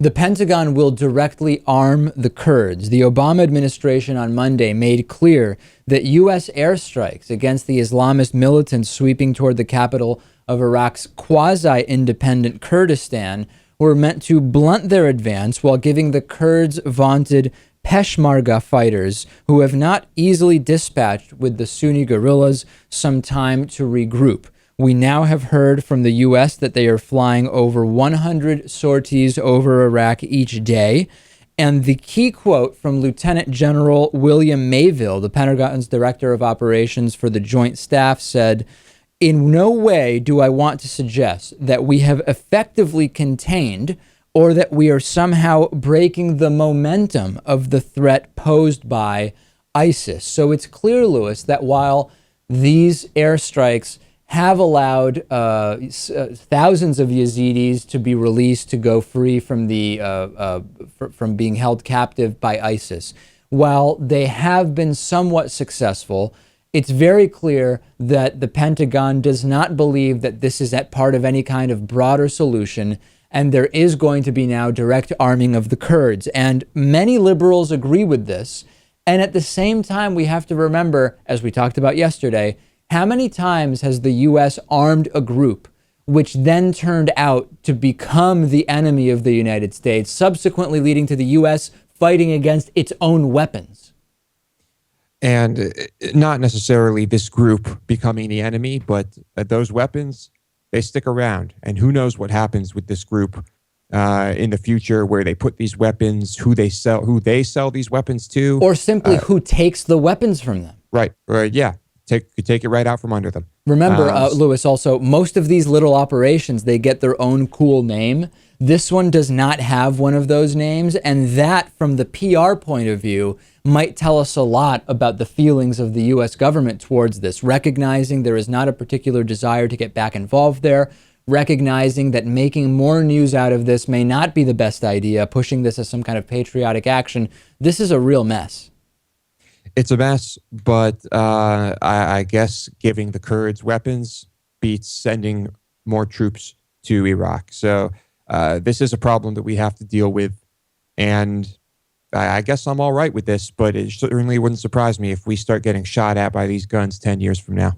The Pentagon will directly arm the Kurds. The Obama administration on Monday made clear that U.S. airstrikes against the Islamist militants sweeping toward the capital of Iraq's quasi-independent Kurdistan were meant to blunt their advance while giving the Kurds vaunted Peshmerga fighters, who have not easily dispatched with the Sunni guerrillas, some time to regroup. We now have heard from the U.S. that they are flying over 100 sorties over Iraq each day. And the key quote from Lieutenant General William Mayville, the Pentagon's director of operations for the Joint Staff, said, "In no way do I want to suggest that we have effectively contained or that we are somehow breaking the momentum of the threat posed by ISIS." So it's clear, Lewis, that while these airstrikes have allowed thousands of Yazidis to be released to go free from from being held captive by ISIS, while they have been somewhat successful, it's very clear that the Pentagon does not believe that this is at part of any kind of broader solution, and there is going to be now direct arming of the Kurds. And many liberals agree with this. And at the same time, we have to remember, as we talked about yesterday, how many times has the U.S. armed a group which then turned out to become the enemy of the United States, subsequently leading to the U.S. fighting against its own weapons? And not necessarily this group becoming the enemy, but those weapons, they stick around. And who knows what happens with this group in the future, where they put these weapons, who they sell these weapons to. Or simply who takes the weapons from them. Right. Yeah. Take it right out from under them. Remember, Lewis, also, most of these little operations, they get their own cool name. This one does not have one of those names. And that, from the PR point of view, might tell us a lot about the feelings of the U.S. government towards this, recognizing there is not a particular desire to get back involved there, recognizing that making more news out of this may not be the best idea, pushing this as some kind of patriotic action. This is a real mess. It's a mess, but I guess giving the Kurds weapons beats sending more troops to Iraq. So this is a problem that we have to deal with. And I guess I'm all right with this, but it certainly wouldn't surprise me if we start getting shot at by these guns 10 years from now.